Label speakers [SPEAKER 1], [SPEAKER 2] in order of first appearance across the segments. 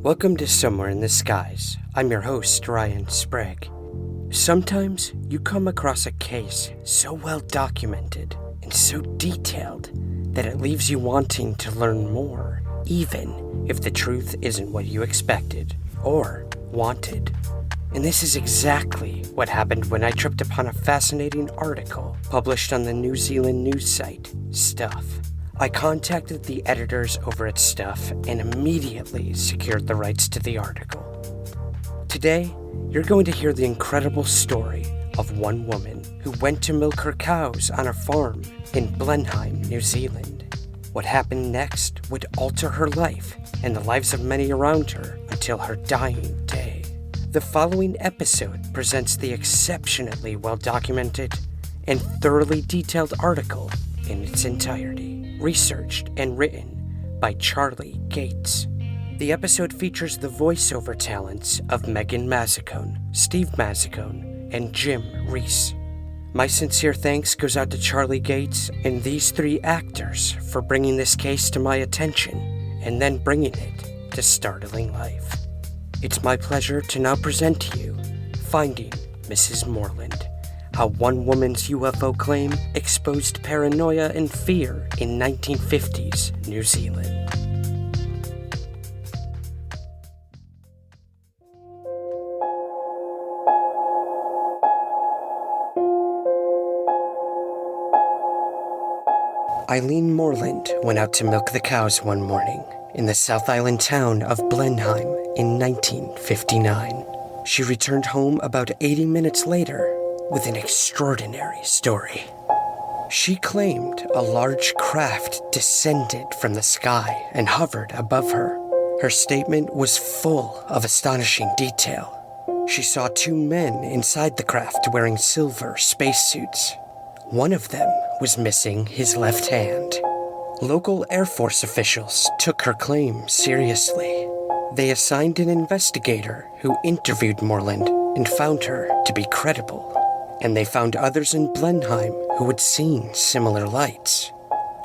[SPEAKER 1] Welcome to Somewhere in the Skies. I'm your host, Ryan Sprague. Sometimes you come across a case so well documented and so detailed that it leaves you wanting to learn more, even if the truth isn't what you expected or wanted. And this is exactly what happened when I tripped upon a fascinating article published on the New Zealand news site, Stuff. I contacted the editors over at Stuff and immediately secured the rights to the article. Today, you're going to hear the incredible story of one woman who went to milk her cows on a farm in Blenheim, New Zealand. What happened next would alter her life and the lives of many around her until her dying day. The following episode presents the exceptionally well-documented and thoroughly detailed article in its entirety, researched and written by Charlie Gates. The episode features the voiceover talents of Megan Mazzicone, Steve Mazzicone, and Jim Reese. My sincere thanks goes out to Charlie Gates and these three actors for bringing this case to my attention and then bringing it to startling life. It's my pleasure to now present to you Finding Mrs. Moreland, how one woman's UFO claim exposed paranoia and fear in 1950s New Zealand. Eileen Moreland went out to milk the cows one morning in the South Island town of Blenheim in 1959. She returned home about 80 minutes later with an extraordinary story. She claimed a large craft descended from the sky and hovered above her. Her statement was full of astonishing detail. She saw two men inside the craft wearing silver spacesuits. One of them was missing his left hand. Local Air Force officials took her claim seriously. They assigned an investigator who interviewed Moreland and found her to be credible. And they found others in Blenheim who had seen similar lights.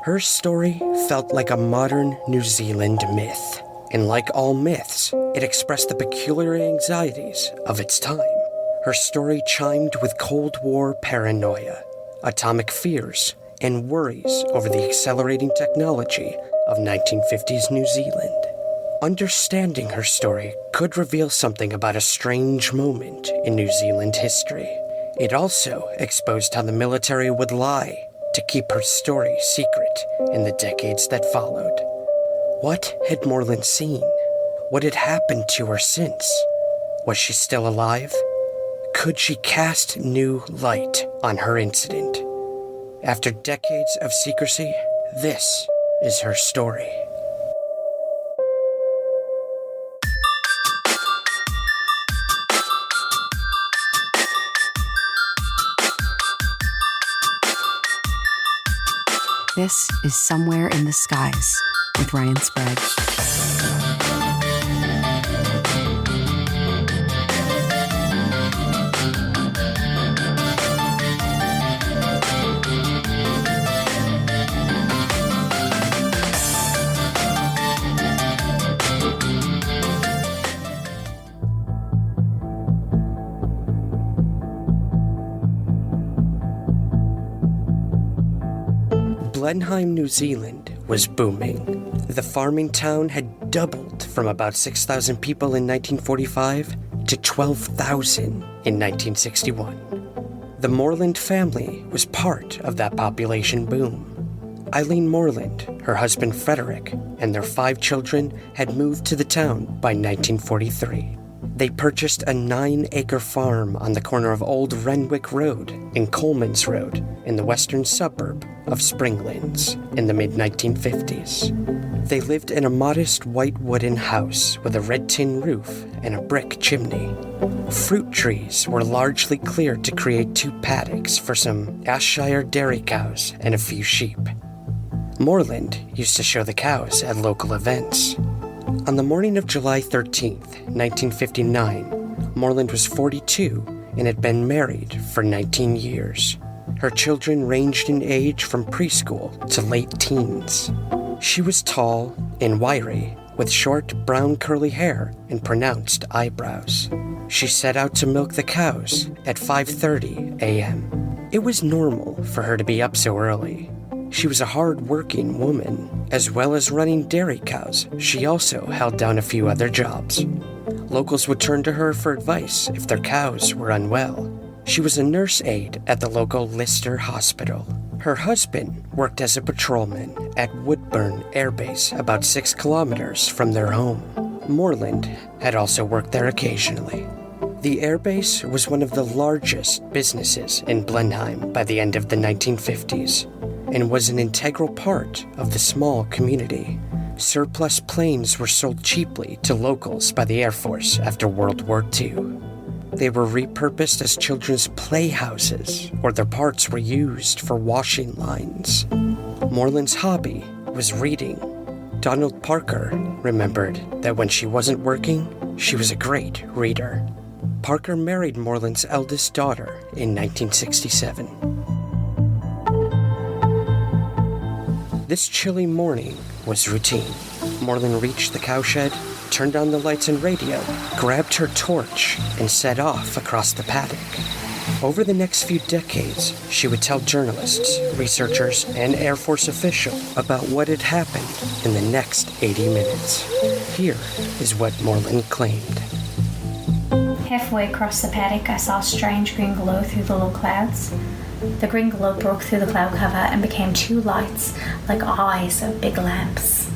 [SPEAKER 1] Her story felt like a modern New Zealand myth. And like all myths, it expressed the peculiar anxieties of its time. Her story chimed with Cold War paranoia, atomic fears, and worries over the accelerating technology of 1950s New Zealand. Understanding her story could reveal something about a strange moment in New Zealand history. It also exposed how the military would lie to keep her story secret in the decades that followed. What had Moreland seen? What had happened to her since? Was she still alive? Could she cast new light on her incident? After decades of secrecy, this is her story.
[SPEAKER 2] This is Somewhere in the Skies with Ryan Sprague.
[SPEAKER 1] Blenheim, New Zealand was booming. The farming town had doubled from about 6,000 people in 1945 to 12,000 in 1961. The Moreland family was part of that population boom. Eileen Moreland, her husband Frederick, and their 5 children had moved to the town by 1943. They purchased a 9-acre farm on the corner of Old Renwick Road and Coleman's Road in the western suburb of Springlands in the mid-1950s. They lived in a modest white wooden house with a red tin roof and a brick chimney. Fruit trees were largely cleared to create 2 paddocks for some Ayrshire dairy cows and a few sheep. Moreland used to show the cows at local events. On the morning of July 13th, 1959, Moreland was 42 and had been married for 19 years. Her children ranged in age from preschool to late teens. She was tall and wiry, with short, brown curly hair and pronounced eyebrows. She set out to milk the cows at 5:30 a.m. It was normal for her to be up so early. She was a hard-working woman. As well as running dairy cows, she also held down a few other jobs. Locals would turn to her for advice if their cows were unwell. She was a nurse aide at the local Lister Hospital. Her husband worked as a patrolman at Woodburn Air Base, about 6 kilometers from their home. Moreland had also worked there occasionally. The airbase was one of the largest businesses in Blenheim by the end of the 1950s and was an integral part of the small community. Surplus planes were sold cheaply to locals by the Air Force after World War II. They were repurposed as children's playhouses, or their parts were used for washing lines. Moreland's hobby was reading. Donald Parker remembered that when she wasn't working, she was a great reader. Parker married Moreland's eldest daughter in 1967. This chilly morning was routine. Moreland reached the cowshed, turned on the lights and radio, grabbed her torch, and set off across the paddock. Over the next few decades, she would tell journalists, researchers, and Air Force officials about what had happened in the next 80 minutes. Here is what Moreland claimed.
[SPEAKER 3] Halfway across the paddock, I saw a strange green glow through the low clouds. The green glow broke through the cloud cover and became two lights, like eyes of big lamps.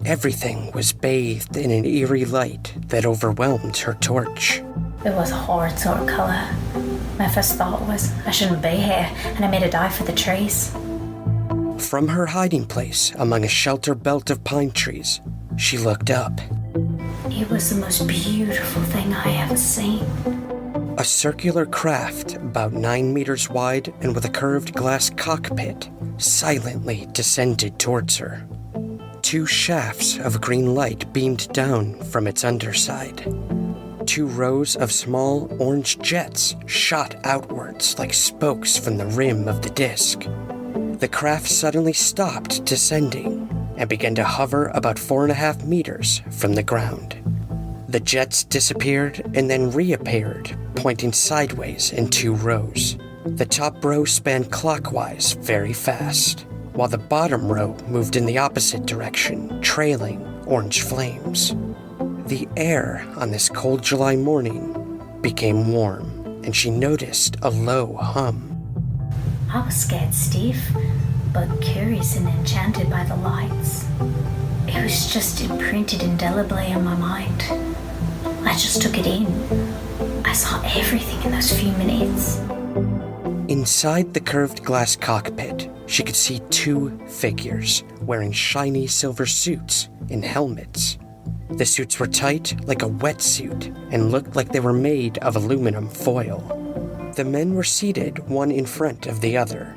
[SPEAKER 1] Everything was bathed in an eerie light that overwhelmed her torch.
[SPEAKER 3] It was a horrid sort of colour. My first thought was, I shouldn't be here, and I made a dive for the trees.
[SPEAKER 1] From her hiding place among a shelter belt of pine trees, she looked up.
[SPEAKER 3] It was the most beautiful thing I ever seen.
[SPEAKER 1] A circular craft about 9 meters wide and with a curved glass cockpit silently descended towards her. 2 shafts of green light beamed down from its underside. 2 rows of small orange jets shot outwards like spokes from the rim of the disc. The craft suddenly stopped descending and began to hover about 4.5 meters from the ground. The jets disappeared and then reappeared, pointing sideways in 2 rows. The top row spanned clockwise very fast, while the bottom row moved in the opposite direction, trailing orange flames. The air on this cold July morning became warm, and she noticed a low hum.
[SPEAKER 3] I was scared stiff, but curious and enchanted by the lights. It was just imprinted indelibly on my mind. I just took it in. I saw everything in those few minutes.
[SPEAKER 1] Inside the curved glass cockpit, she could see 2 figures wearing shiny silver suits and helmets. The suits were tight like a wetsuit and looked like they were made of aluminum foil. The men were seated one in front of the other.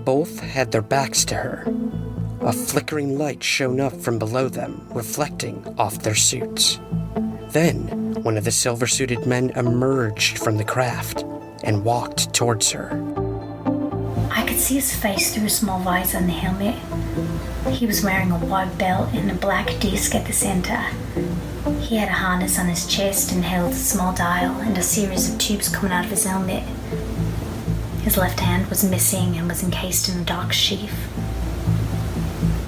[SPEAKER 1] Both had their backs to her. A flickering light shone up from below them, reflecting off their suits. Then, one of the silver-suited men emerged from the craft and walked towards her.
[SPEAKER 3] I could see his face through a small visor on the helmet. He was wearing a white belt and a black disc at the center. He had a harness on his chest and held a small dial and a series of tubes coming out of his helmet. His left hand was missing and was encased in a dark sheath.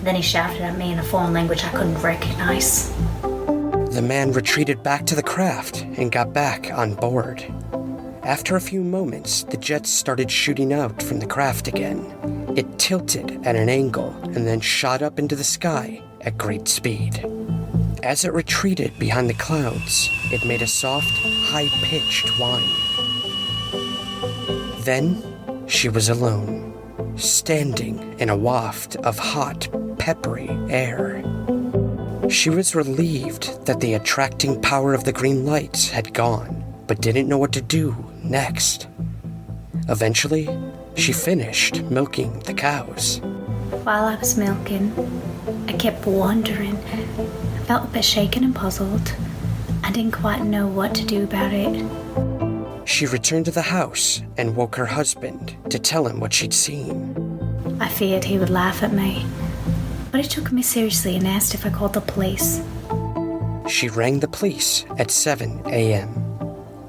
[SPEAKER 3] Then he shouted at me in a foreign language I couldn't recognize.
[SPEAKER 1] The man retreated back to the craft and got back on board. After a few moments, the jets started shooting out from the craft again. It tilted at an angle and then shot up into the sky at great speed. As it retreated behind the clouds, it made a soft, high-pitched whine. Then, she was alone, standing in a waft of hot, peppery air. She was relieved that the attracting power of the green lights had gone, but didn't know what to do next. Eventually, she finished milking the cows.
[SPEAKER 3] While I was milking, I kept wondering. I felt a bit shaken and puzzled. I didn't quite know what to do about it.
[SPEAKER 1] She returned to the house and woke her husband to tell him what she'd seen.
[SPEAKER 3] I feared he would laugh at me, but he took me seriously and asked if I called the police.
[SPEAKER 1] She rang the police at 7 a.m.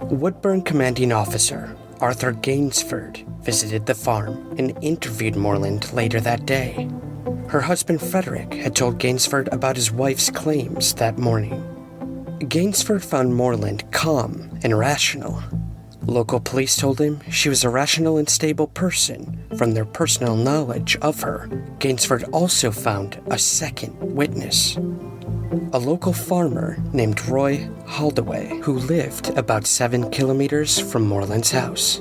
[SPEAKER 1] Woodburn commanding officer Arthur Gainsford visited the farm and interviewed Moreland later that day. Her husband Frederick had told Gainsford about his wife's claims that morning. Gainsford found Moreland calm and rational. Local police told him she was a rational and stable person from their personal knowledge of her. Gainsford also found a second witness, a local farmer named Roy Holdaway, who lived about 7 kilometers from Moreland's house.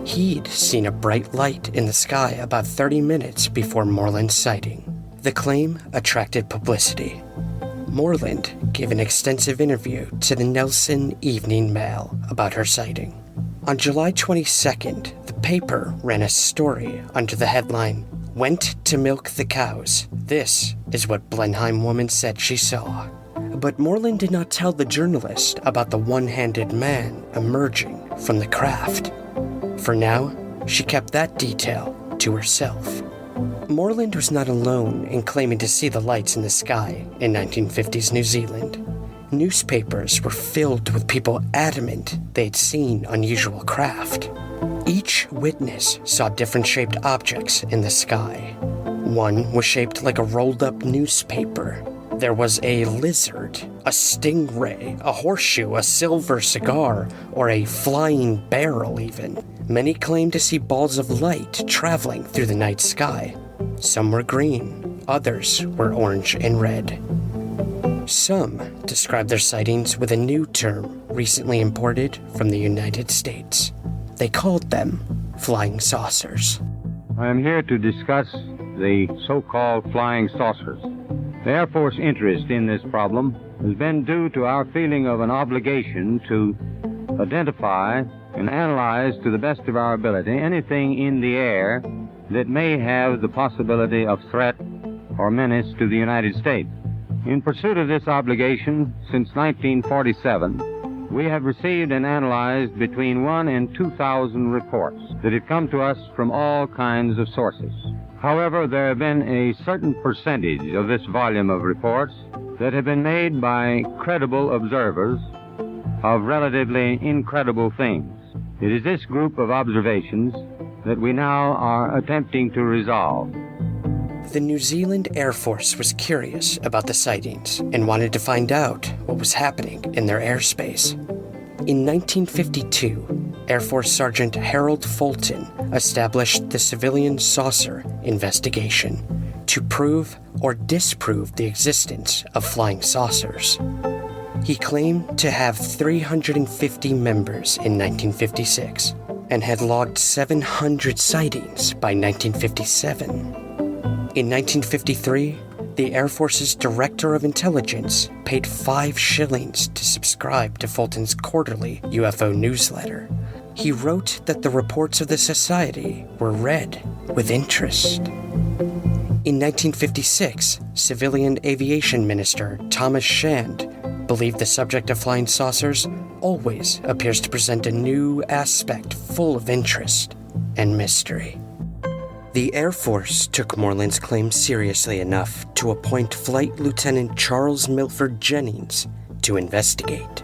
[SPEAKER 1] He'd seen a bright light in the sky about 30 minutes before Moreland's sighting. The claim attracted publicity. Moreland gave an extensive interview to the Nelson Evening Mail about her sighting. On July 22nd, the paper ran a story under the headline, "Went to milk the cows. This is what Blenheim woman said she saw." But Moreland did not tell the journalist about the one-handed man emerging from the craft. For now, she kept that detail to herself. Moreland was not alone in claiming to see the lights in the sky in 1950s New Zealand. Newspapers were filled with people adamant they'd seen unusual craft. Each witness saw different shaped objects in the sky. One was shaped like a rolled-up newspaper. There was a lizard, a stingray, a horseshoe, a silver cigar, or a flying barrel even. Many claimed to see balls of light traveling through the night sky. Some were green, others were orange and red. Some described their sightings with a new term recently imported from the United States. They called them flying saucers.
[SPEAKER 4] I am here to discuss the so-called flying saucers. The Air Force interest in this problem has been due to our feeling of an obligation to identify and analyze to the best of our ability anything in the air that may have the possibility of threat or menace to the United States. In pursuit of this obligation, since 1947, we have received and analyzed between 1 and 2,000 reports that have come to us from all kinds of sources. However, there have been a certain percentage of this volume of reports that have been made by credible observers of relatively incredible things. It is this group of observations that we now are attempting to resolve.
[SPEAKER 1] The New Zealand Air Force was curious about the sightings and wanted to find out what was happening in their airspace. In 1952, Air Force Sergeant Harold Fulton established the Civilian Saucer Investigation to prove or disprove the existence of flying saucers. He claimed to have 350 members in 1956 and had logged 700 sightings by 1957. In 1953, the Air Force's Director of Intelligence paid 5 shillings to subscribe to Fulton's quarterly UFO newsletter. He wrote that the reports of the Society were read with interest. In 1956, Civilian Aviation Minister Thomas Shand believed the subject of flying saucers always appears to present a new aspect full of interest and mystery. The Air Force took Moreland's claim seriously enough to appoint Flight Lieutenant Charles Milford Jennings to investigate.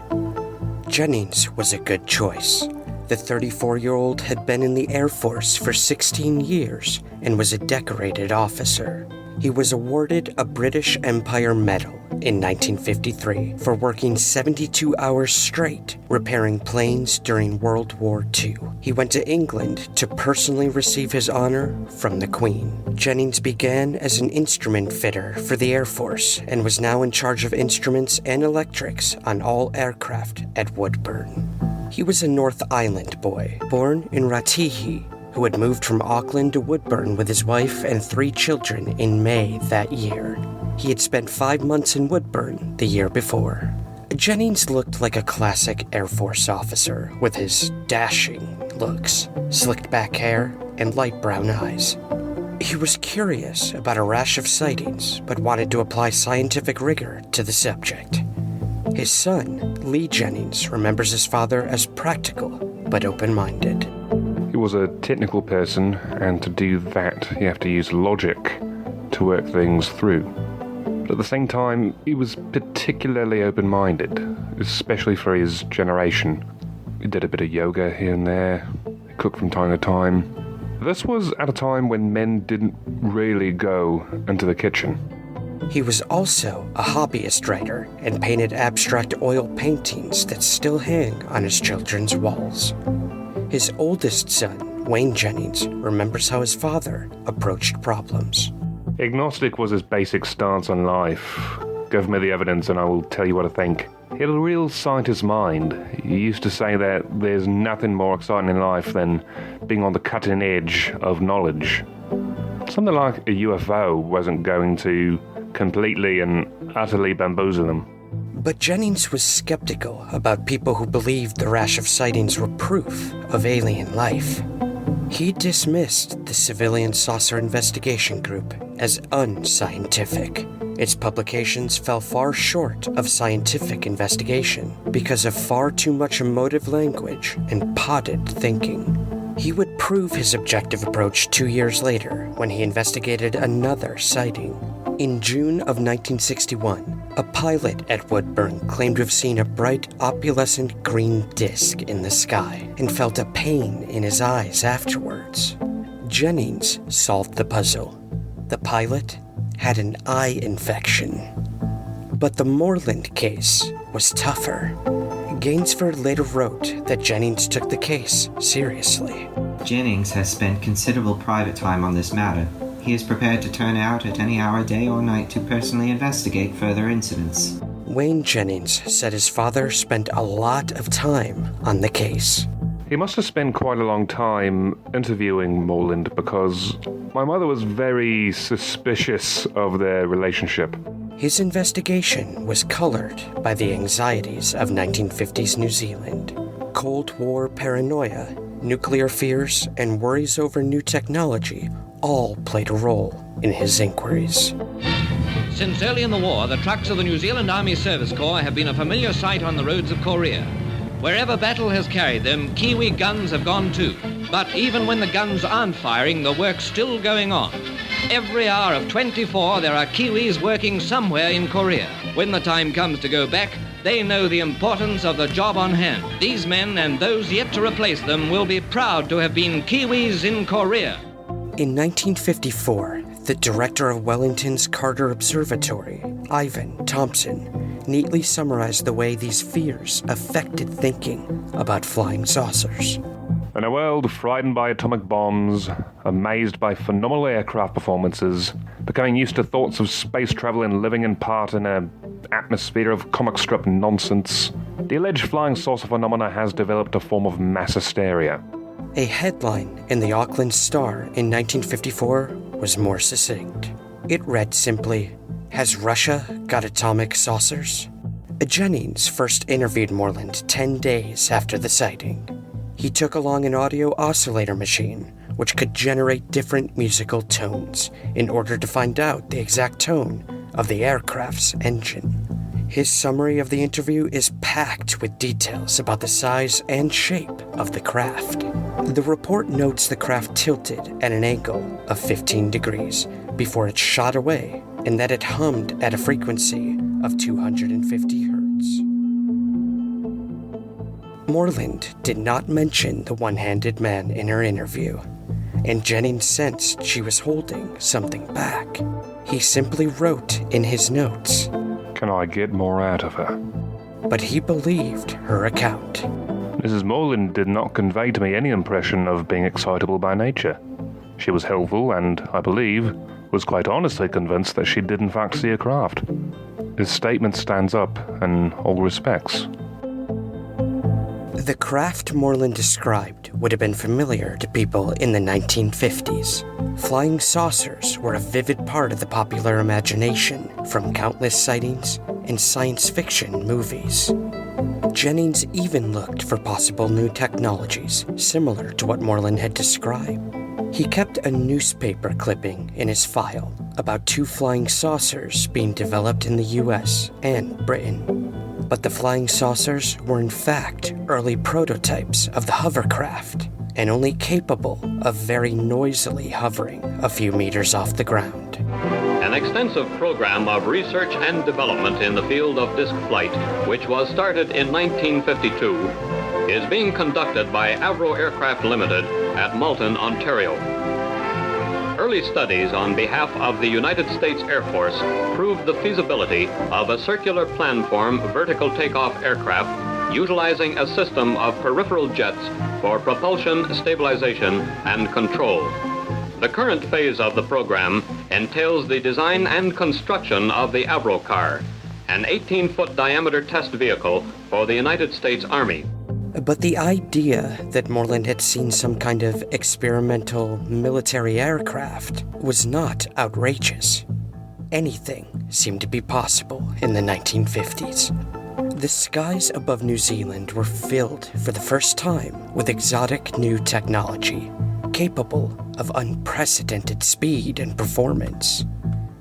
[SPEAKER 1] Jennings was a good choice. The 34-year-old had been in the Air Force for 16 years and was a decorated officer. He was awarded a British Empire Medal in 1953 for working 72 hours straight repairing planes during World War II. He went to England to personally receive his honor from the Queen. Jennings began as an instrument fitter for the Air Force and was now in charge of instruments and electrics on all aircraft at Woodburn. He was a North Island boy, born in Ratihi, who had moved from Auckland to Woodburn with his wife and 3 children in May that year. He had spent 5 months in Woodburn the year before. Jennings looked like a classic Air Force officer with his dashing looks, slicked back hair, and light brown eyes. He was curious about a rash of sightings, but wanted to apply scientific rigor to the subject. His son, Lee Jennings, remembers his father as practical but open-minded.
[SPEAKER 5] He was a technical person, and to do that, you have to use logic to work things through. But at the same time, he was particularly open-minded, especially for his generation. He did a bit of yoga here and there, he cooked from time to time. This was at a time when men didn't really go into the kitchen.
[SPEAKER 1] He was also a hobbyist writer and painted abstract oil paintings that still hang on his children's walls. His oldest son, Wayne Jennings, remembers how his father approached problems.
[SPEAKER 5] Agnostic was his basic stance on life. Give me the evidence and I will tell you what I think. He had a real scientist's mind. He used to say that there's nothing more exciting in life than being on the cutting edge of knowledge. Something like a UFO wasn't going to completely and utterly bamboozle him.
[SPEAKER 1] But Jennings was skeptical about people who believed the rash of sightings were proof of alien life. He dismissed the Civilian Saucer Investigation Group as unscientific. Its publications fell far short of scientific investigation because of far too much emotive language and potted thinking. He would prove his objective approach 2 years later when he investigated another sighting. In June of 1961, a pilot at Woodburn claimed to have seen a bright opalescent green disk in the sky and felt a pain in his eyes afterwards. Jennings solved the puzzle. The pilot had an eye infection. But the Moreland case was tougher. Gainsford later wrote that Jennings took the case seriously.
[SPEAKER 6] Jennings has spent considerable private time on this matter. He is prepared to turn out at any hour, day or night, to personally investigate further incidents.
[SPEAKER 1] Wayne Jennings said his father spent a lot of time on the case.
[SPEAKER 5] He must have spent quite a long time interviewing Moreland because my mother was very suspicious of their relationship.
[SPEAKER 1] His investigation was colored by the anxieties of 1950s New Zealand. Cold War paranoia, nuclear fears, and worries over new technology all played a role in his inquiries.
[SPEAKER 7] Since early in the war, the trucks of the New Zealand Army Service Corps have been a familiar sight on the roads of Korea. Wherever battle has carried them, Kiwi guns have gone too. But even when the guns aren't firing, the work's still going on. Every hour of 24, there are Kiwis working somewhere in Korea. When the time comes to go back, they know the importance of the job on hand. These men and those yet to replace them will be proud to have been Kiwis in Korea.
[SPEAKER 1] In 1954, the director of Wellington's Carter Observatory, Ivan Thompson, neatly summarized the way these fears affected thinking about flying saucers.
[SPEAKER 5] In a world frightened by atomic bombs, amazed by phenomenal aircraft performances, becoming used to thoughts of space travel and living in part in an atmosphere of comic strip nonsense, the alleged flying saucer phenomena has developed a form of mass hysteria.
[SPEAKER 1] A headline in the Auckland Star in 1954 was more succinct. It read simply, "Has Russia got atomic saucers?" Jennings first interviewed Moreland 10 days after the sighting. He took along an audio oscillator machine, which could generate different musical tones in order to find out the exact tone of the aircraft's engine. His summary of the interview is packed with details about the size and shape of the craft. The report notes the craft tilted at an angle of 15 degrees before it shot away, and that it hummed at a frequency of 250 hertz. Moreland did not mention the one-handed man in her interview, and Jennings sensed she was holding something back. He simply wrote in his notes,
[SPEAKER 5] "Can I get more out of her?"
[SPEAKER 1] But he believed her account.
[SPEAKER 5] Mrs. Moreland did not convey to me any impression of being excitable by nature. She was helpful and, I believe, was quite honestly convinced that she did in fact see a craft. His statement stands up in all respects.
[SPEAKER 1] The craft Moreland described would have been familiar to people in the 1950s. Flying saucers were a vivid part of the popular imagination from countless sightings and science fiction movies. Jennings even looked for possible new technologies similar to what Moreland had described. He kept a newspaper clipping in his file about 2 flying saucers being developed in the US and Britain. But the flying saucers were in fact early prototypes of the hovercraft, and only capable of very noisily hovering a few meters off the ground.
[SPEAKER 7] And
[SPEAKER 8] extensive program of research and development in the field of disc flight, which was started in 1952, is being conducted by Avro Aircraft Limited at Malton, Ontario. Early studies on behalf of the United States Air Force proved the feasibility of a circular planform vertical takeoff aircraft utilizing a system of peripheral jets for propulsion, stabilization, and control. The current phase of the program entails the design and construction of the Avro car, an 18-foot diameter test vehicle for the United States Army.
[SPEAKER 1] But the idea that Moreland had seen some kind of experimental military aircraft was not outrageous. Anything seemed to be possible in the 1950s. The skies above New Zealand were filled for the first time with exotic new technology, capable of unprecedented speed and performance.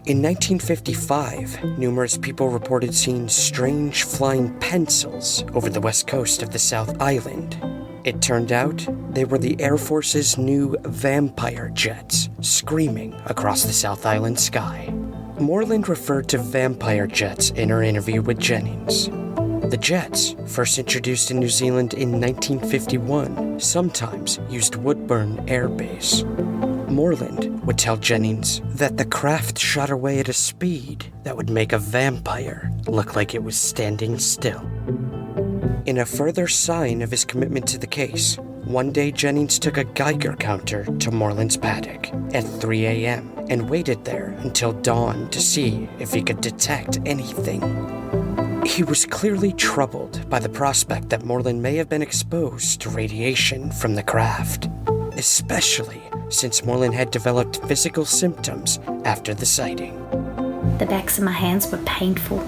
[SPEAKER 1] In 1955, numerous people reported seeing strange flying pencils over the west coast of the South Island. It turned out they were the Air Force's new vampire jets screaming across the South Island sky. Moreland referred to vampire jets in her interview with Jennings. The jets, first introduced in New Zealand in 1951, sometimes used Woodburn Air Base. Moreland would tell Jennings that the craft shot away at a speed that would make a vampire look like it was standing still. In a further sign of his commitment to the case, one day Jennings took a Geiger counter to Moreland's paddock at 3 a.m. and waited there until dawn to see if he could detect anything. He was clearly troubled by the prospect that Moreland may have been exposed to radiation from the craft, especially since Moreland had developed physical symptoms after the sighting.
[SPEAKER 3] The backs of my hands were painful.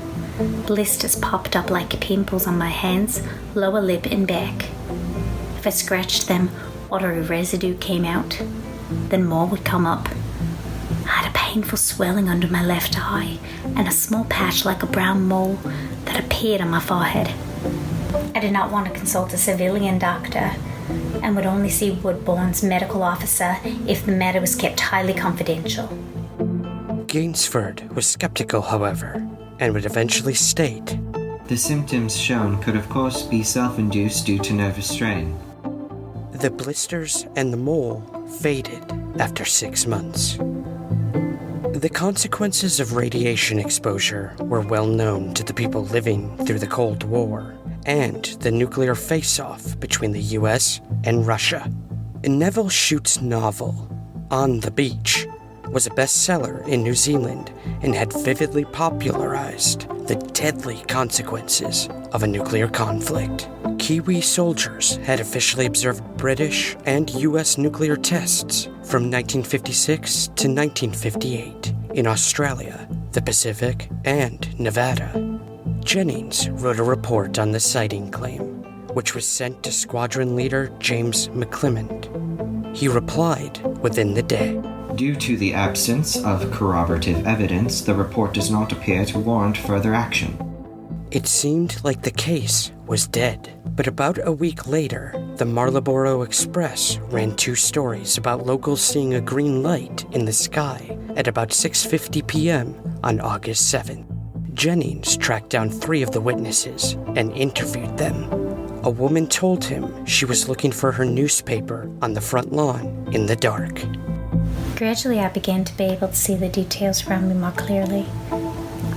[SPEAKER 3] Blisters popped up like pimples on my hands, lower lip and back. If I scratched them, watery residue came out. Then more would come up. I had a painful swelling under my left eye and a small patch like a brown mole that appeared on my forehead. I did not want to consult a civilian doctor and would only see Woodbourne's medical officer if the matter was kept highly confidential.
[SPEAKER 1] Gainsford was skeptical, however, and would eventually state,
[SPEAKER 6] The symptoms shown could of course be self-induced due to nervous strain.
[SPEAKER 1] the blisters and the mole faded after 6 months. The consequences of radiation exposure were well known to the people living through the Cold War and the nuclear face-off between the US and Russia. Neville Shute's novel, On the Beach, was a bestseller in New Zealand and had vividly popularized the deadly consequences of a nuclear conflict. Kiwi soldiers had officially observed British and US nuclear tests from 1956 to 1958 in Australia, the Pacific, and Nevada. Jennings wrote a report on the sighting claim, which was sent to Squadron Leader James McClymont. He replied within the day.
[SPEAKER 6] Due to the absence of corroborative evidence, the report does not appear to warrant further action.
[SPEAKER 1] It seemed like the case was dead, but about a week later, the Marlborough Express ran 2 stories about locals seeing a green light in the sky at about 6:50 p.m. on August 7th. Jennings tracked down 3 of the witnesses and interviewed them. A woman told him she was looking for her newspaper on the front lawn in the dark.
[SPEAKER 3] Gradually, I began to be able to see the details around me more clearly.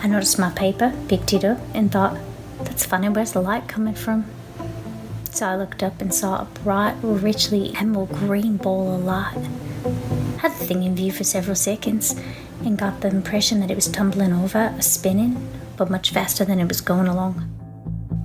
[SPEAKER 3] I noticed my paper, picked it up, and thought, that's funny, where's the light coming from? So I looked up and saw a bright, richly emerald green ball of light. I had the thing in view for several seconds and got the impression that it was tumbling over or spinning, but much faster than it was going along.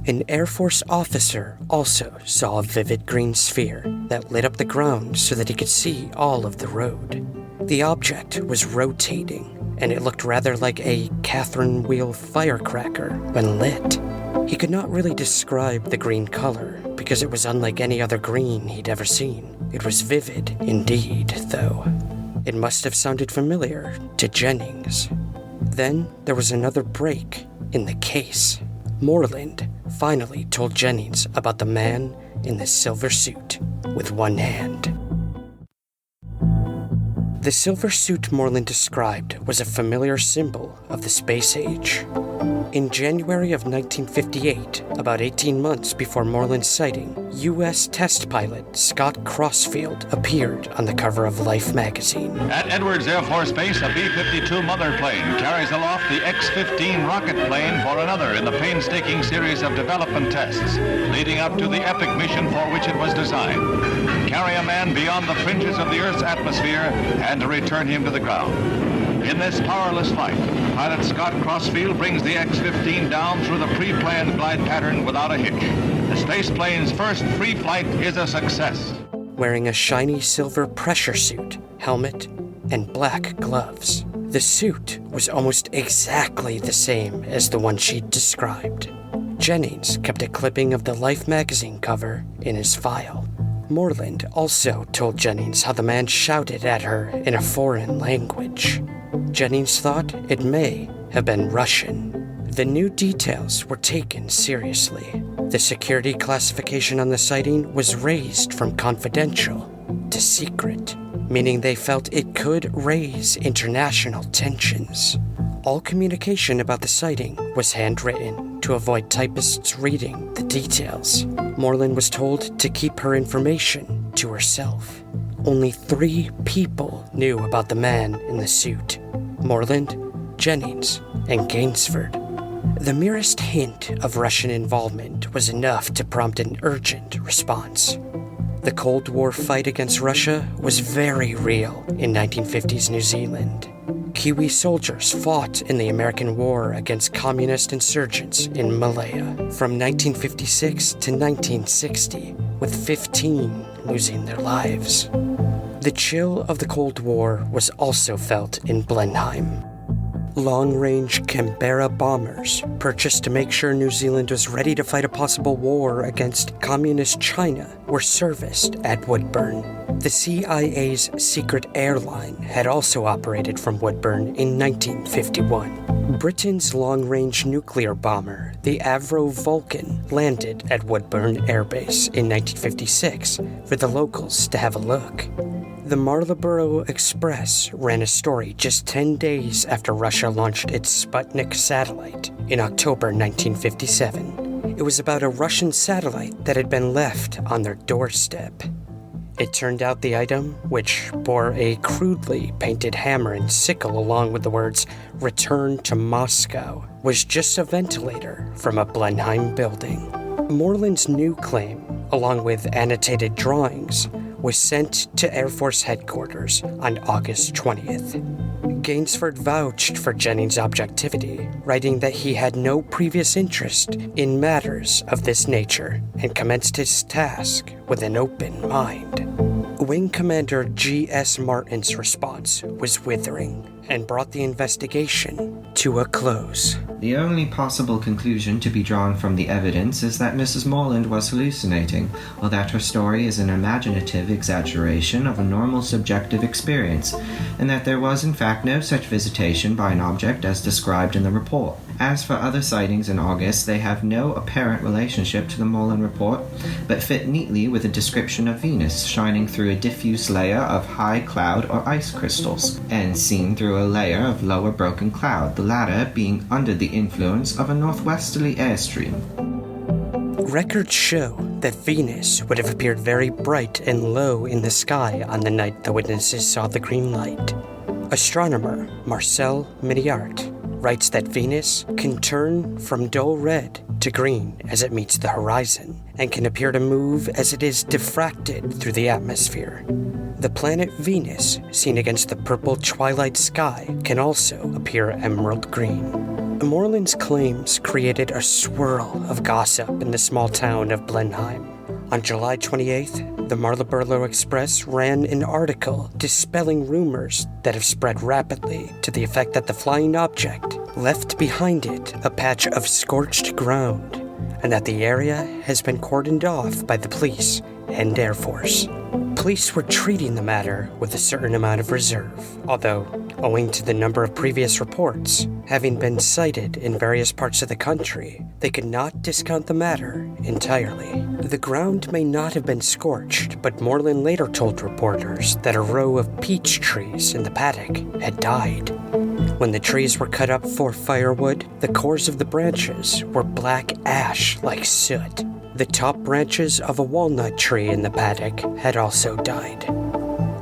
[SPEAKER 1] An Air Force officer also saw a vivid green sphere that lit up the ground so that he could see all of the road. The object was rotating, and it looked rather like a Catherine wheel firecracker when lit. He could not really describe the green color because it was unlike any other green he'd ever seen. It was vivid indeed, though. It must have sounded familiar to Jennings. Then there was another break in the case. Moreland finally told Jennings about the man in the silver suit with one hand. The silver suit Moreland described was a familiar symbol of the space age. In January of 1958, about 18 months before Moreland's sighting, U.S. test pilot Scott Crossfield appeared on the cover of Life magazine.
[SPEAKER 9] At Edwards Air Force Base, a B-52 mother plane carries aloft the X-15 rocket plane for another in the painstaking series of development tests, leading up to the epic mission for which it was designed. Carry a man beyond the fringes of the Earth's atmosphere and to return him to the ground. In this powerless flight, pilot Scott Crossfield brings the X-15 down through the pre-planned glide pattern without a hitch. The space plane's first free flight is a success.
[SPEAKER 1] Wearing a shiny silver pressure suit, helmet, and black gloves, the suit was almost exactly the same as the one she'd described. Jennings kept a clipping of the Life magazine cover in his file. Moreland also told Jennings how the man shouted at her in a foreign language. Jennings thought it may have been Russian. The new details were taken seriously. The security classification on the sighting was raised from confidential to secret, meaning they felt it could raise international tensions. All communication about the sighting was handwritten to avoid typists reading the details. Moreland was told to keep her information to herself. Only 3 people knew about the man in the suit: Moreland, Jennings, and Gainsford. The merest hint of Russian involvement was enough to prompt an urgent response. The Cold War fight against Russia was very real in 1950s New Zealand. Kiwi soldiers fought in the American War against communist insurgents in Malaya from 1956 to 1960, with 15 losing their lives. The chill of the Cold War was also felt in Blenheim. Long-range Canberra bombers, purchased to make sure New Zealand was ready to fight a possible war against communist China, were serviced at Woodburn. The CIA's secret airline had also operated from Woodburn in 1951. Britain's long-range nuclear bomber, the Avro Vulcan, landed at Woodburn Air Base in 1956 for the locals to have a look. The Marlborough Express ran a story just 10 days after Russia launched its Sputnik satellite in October 1957. It was about a Russian satellite that had been left on their doorstep. It turned out the item, which bore a crudely painted hammer and sickle along with the words, "Return to Moscow," was just a ventilator from a Blenheim building. Moreland's new claim, along with annotated drawings, was sent to Air Force headquarters on August 20th. Gainsford vouched for Jennings' objectivity, writing that he had no previous interest in matters of this nature and commenced his task with an open mind. Wing Commander G.S. Martin's response was withering and brought the investigation to a close.
[SPEAKER 6] The only possible conclusion to be drawn from the evidence is that Mrs. Moreland was hallucinating, or that her story is an imaginative exaggeration of a normal subjective experience, and that there was in fact no such visitation by an object as described in the report. As for other sightings in August, they have no apparent relationship to the Moreland report, but fit neatly with a description of Venus shining through a diffuse layer of high cloud or ice crystals, and seen through a layer of lower broken cloud, the latter being under the influence of a northwesterly airstream.
[SPEAKER 1] Records show that Venus would have appeared very bright and low in the sky on the night the witnesses saw the green light. Astronomer Marcel Miniart writes that Venus can turn from dull red to green as it meets the horizon, and can appear to move as it is diffracted through the atmosphere. The planet Venus, seen against the purple twilight sky, can also appear emerald green. Moreland's claims created a swirl of gossip in the small town of Blenheim. On July 28th, the Marlborough Express ran an article dispelling rumors that have spread rapidly to the effect that the flying object left behind it a patch of scorched ground, and that the area has been cordoned off by the police and Air Force. Police were treating the matter with a certain amount of reserve, although, owing to the number of previous reports having been cited in various parts of the country, they could not discount the matter entirely. The ground may not have been scorched, but Moreland later told reporters that a row of peach trees in the paddock had died. When the trees were cut up for firewood, the cores of the branches were black ash like soot. The top branches of a walnut tree in the paddock had also died.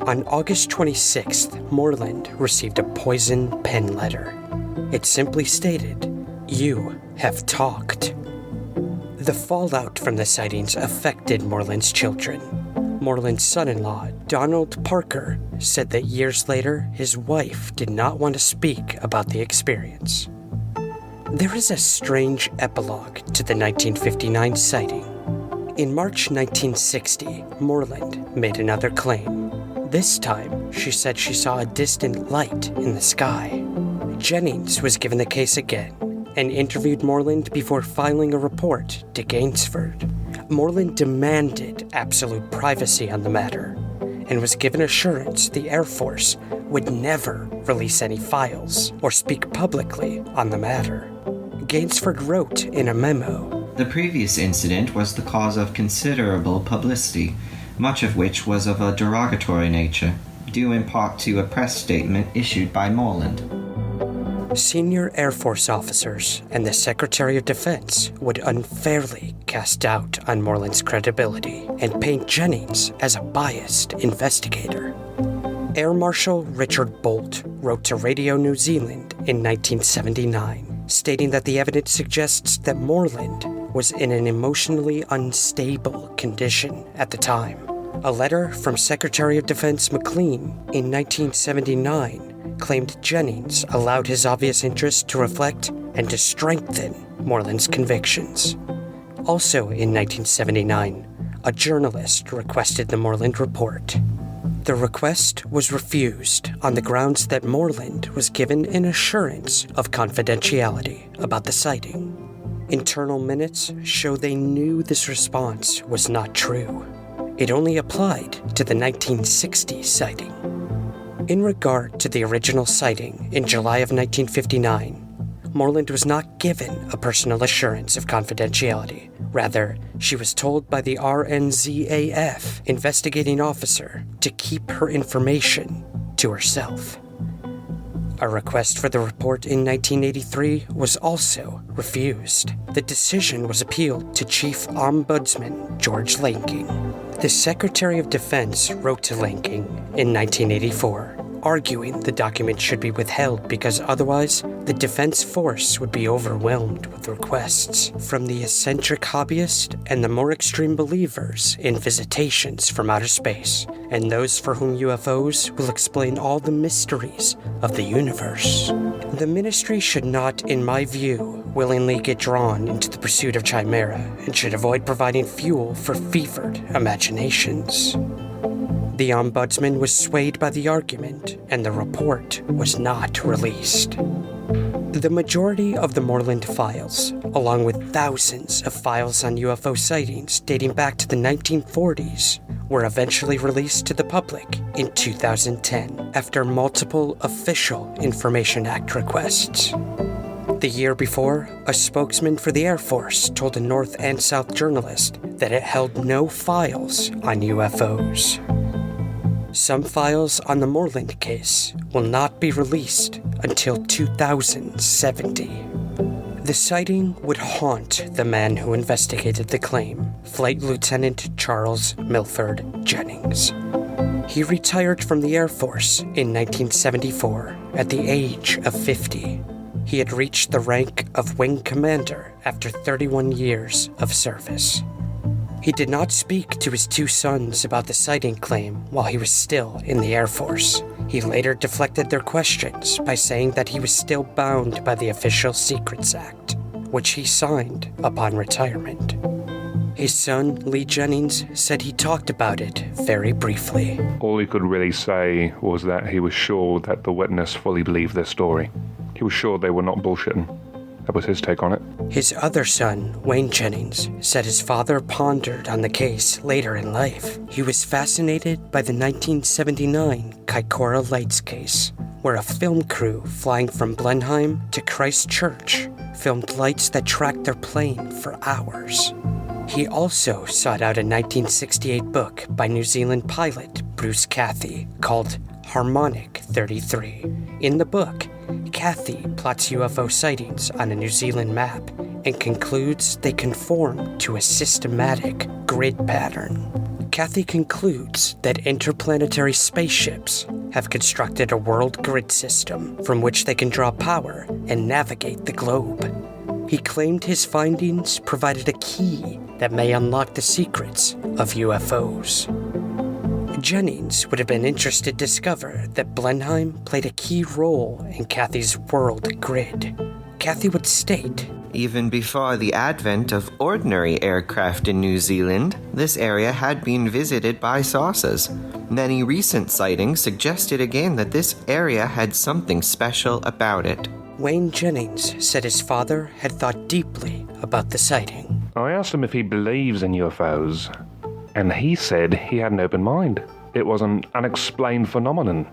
[SPEAKER 1] On August 26th, Moreland received a poison pen letter. It simply stated, "You have talked." The fallout from the sightings affected Moreland's children. Moreland's son-in-law, Donald Parker, said that years later, his wife did not want to speak about the experience. There is a strange epilogue to the 1959 sighting. In March 1960, Moreland made another claim. This time, she said she saw a distant light in the sky. Jennings was given the case again and interviewed Moreland before filing a report to Gainsford. Moreland demanded absolute privacy on the matter and was given assurance the Air Force would never release any files or speak publicly on the matter. Gainsford wrote in a memo,
[SPEAKER 6] "The previous incident was the cause of considerable publicity, much of which was of a derogatory nature, due in part to a press statement issued by Moreland."
[SPEAKER 1] Senior Air Force officers and the Secretary of Defense would unfairly cast doubt on Moreland's credibility and paint Jennings as a biased investigator. Air Marshal Richard Bolt wrote to Radio New Zealand in 1979, stating that the evidence suggests that Moreland was in an emotionally unstable condition at the time. A letter from Secretary of Defense McLean in 1979 claimed Jennings allowed his obvious interest to reflect and to strengthen Moreland's convictions. Also in 1979, a journalist requested the Moreland report. The request was refused on the grounds that Moreland was given an assurance of confidentiality about the sighting. Internal minutes show they knew this response was not true. It only applied to the 1960 sighting. In regard to the original sighting in July of 1959, Moreland was not given a personal assurance of confidentiality. Rather, she was told by the RNZAF investigating officer to keep her information to herself. A request for the report in 1983 was also refused. The decision was appealed to Chief Ombudsman George Lanking. The Secretary of Defense wrote to Lanking in 1984, arguing the document should be withheld because otherwise the defense force would be overwhelmed with requests from the eccentric hobbyist and the more extreme believers in visitations from outer space, and those for whom UFOs will explain all the mysteries of the universe. The ministry should not, in my view, willingly get drawn into the pursuit of chimera and should avoid providing fuel for fevered imaginations. The ombudsman was swayed by the argument, and the report was not released. The majority of the Moreland files, along with thousands of files on UFO sightings dating back to the 1940s, were eventually released to the public in 2010 after multiple official Information Act requests. The year before, a spokesman for the Air Force told a North and South journalist that it held no files on UFOs. Some files on the Moreland case will not be released until 2070. The sighting would haunt the man who investigated the claim, Flight Lieutenant Charles Milford Jennings. He retired from the Air Force in 1974 at the age of 50. He had reached the rank of Wing Commander after 31 years of service. He did not speak to his two sons about the sighting claim while he was still in the Air Force. He later deflected their questions by saying that he was still bound by the Official Secrets Act, which he signed upon retirement. His son, Lee Jennings, said he talked about it very briefly.
[SPEAKER 5] All he could really say was that he was sure that the witness fully believed their story. He was sure they were not bullshitting. That was his take on it.
[SPEAKER 1] His other son, Wayne Jennings, said his father pondered on the case later in life. He was fascinated by the 1979 Kaikoura Lights case, where a film crew flying from Blenheim to Christchurch filmed lights that tracked their plane for hours. He also sought out a 1968 book by New Zealand pilot Bruce Cathy called Harmonic 33. In the book, Cathy plots UFO sightings on a New Zealand map and concludes they conform to a systematic grid pattern. Cathy concludes that interplanetary spaceships have constructed a world grid system from which they can draw power and navigate the globe. He claimed his findings provided a key that may unlock the secrets of UFOs. Jennings would have been interested to discover that Blenheim played a key role in Cathy's world grid. Cathy would state,
[SPEAKER 6] Even before the advent of ordinary aircraft in New Zealand, this area had been visited by saucers. Many recent sightings suggested again that this area had something special about it.
[SPEAKER 1] Wayne Jennings said his father had thought deeply about the sighting.
[SPEAKER 5] I asked him if he believes in UFOs, and he said he had an open mind. It was an unexplained phenomenon.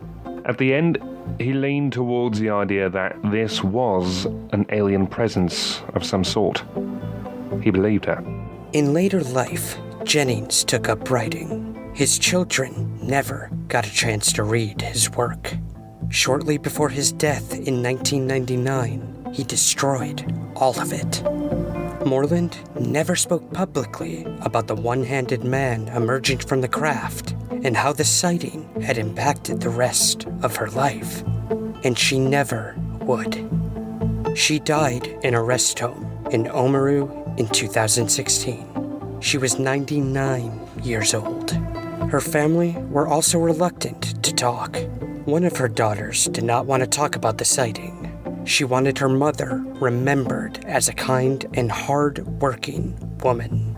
[SPEAKER 5] At the end, he leaned towards the idea that this was an alien presence of some sort. He believed her.
[SPEAKER 1] In later life, Jennings took up writing. His children never got a chance to read his work. Shortly before his death in 1999, he destroyed all of it. Moreland never spoke publicly about the one-handed man emerging from the craft and how the sighting had impacted the rest of her life. And she never would. She died in a rest home in Oamaru in 2016. She was 99 years old. Her family were also reluctant to talk. One of her daughters did not want to talk about the sighting. She wanted her mother remembered as a kind and hard-working woman.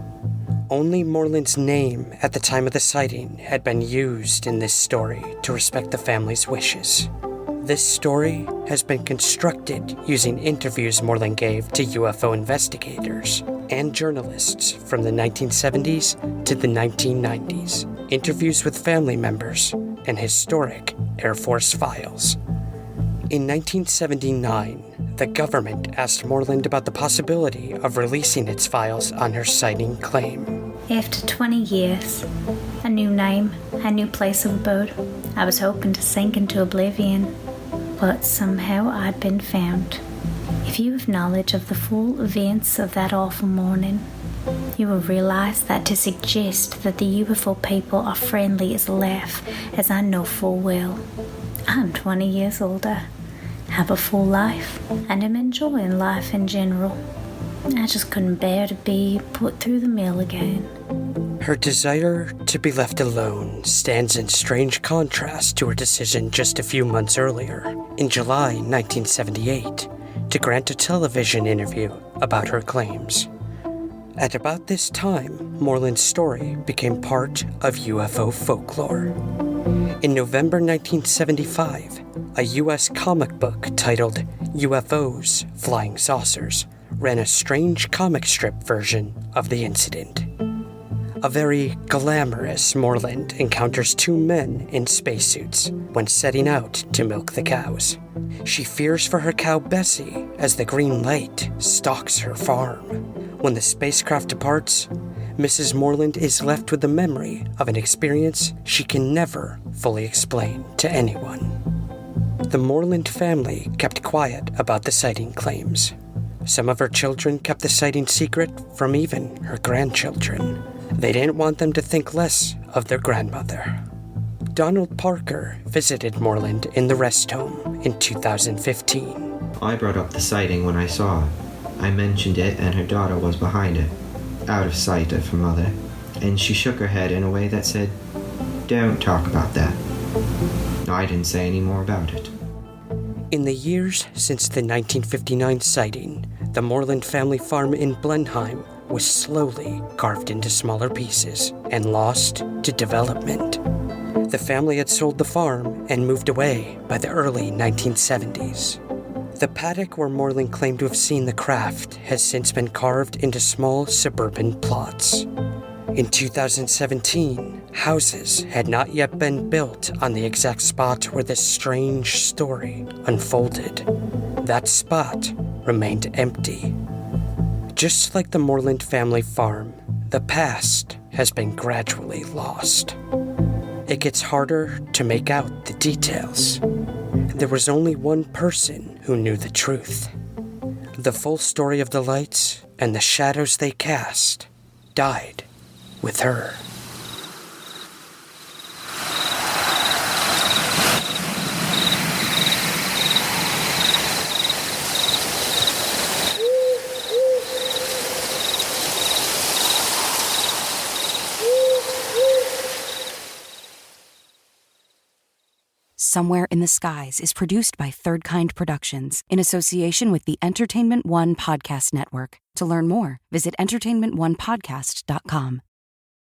[SPEAKER 1] Only Moreland's name at the time of the sighting had been used in this story to respect the family's wishes. This story has been constructed using interviews Moreland gave to UFO investigators and journalists from the 1970s to the 1990s, interviews with family members, and historic Air Force files. In 1979, the government asked Moreland about the possibility of releasing its files on her sighting claim.
[SPEAKER 3] After 20 years, a new name, a new place of abode, I was hoping to sink into oblivion, but somehow I'd been found. If you have knowledge of the full events of that awful morning, you will realize that to suggest that the UFO people are friendly is a laugh, as I know full well. I'm 20 years older, have a full life, and am enjoying life in general. I just couldn't bear to be put through the mill again.
[SPEAKER 1] Her desire to be left alone stands in strange contrast to her decision just a few months earlier, in July 1978, to grant a television interview about her claims. At about this time, Moreland's story became part of UFO folklore. In November 1975, a U.S. comic book titled UFOs, Flying Saucers ran a strange comic strip version of the incident. A very glamorous Moreland encounters two men in spacesuits when setting out to milk the cows. She fears for her cow Bessie as the green light stalks her farm. When the spacecraft departs, Mrs. Moreland is left with the memory of an experience she can never fully explain to anyone. The Moreland family kept quiet about the sighting claims. Some of her children kept the sighting secret from even her grandchildren. They didn't want them to think less of their grandmother. Donald Parker visited Moreland in the rest home in 2015.
[SPEAKER 6] I brought up the sighting when I saw it. I mentioned it and her daughter was behind it, out of sight of her mother, and she shook her head in a way that said, "Don't talk about that." I didn't say any more about it.
[SPEAKER 1] In the years since the 1959 sighting, the Moreland family farm in Blenheim was slowly carved into smaller pieces and lost to development. The family had sold the farm and moved away by the early 1970s. The paddock where Moreland claimed to have seen the craft has since been carved into small suburban plots. In 2017, houses had not yet been built on the exact spot where this strange story unfolded. That spot remained empty. Just like the Moreland family farm, the past has been gradually lost. It gets harder to make out the details. There was only one person who knew the truth. The full story of the lights and the shadows they cast died with her.
[SPEAKER 2] Somewhere in the Skies is produced by Third Kind Productions in association with the Entertainment One Podcast Network. To learn more, visit entertainmentonepodcast.com.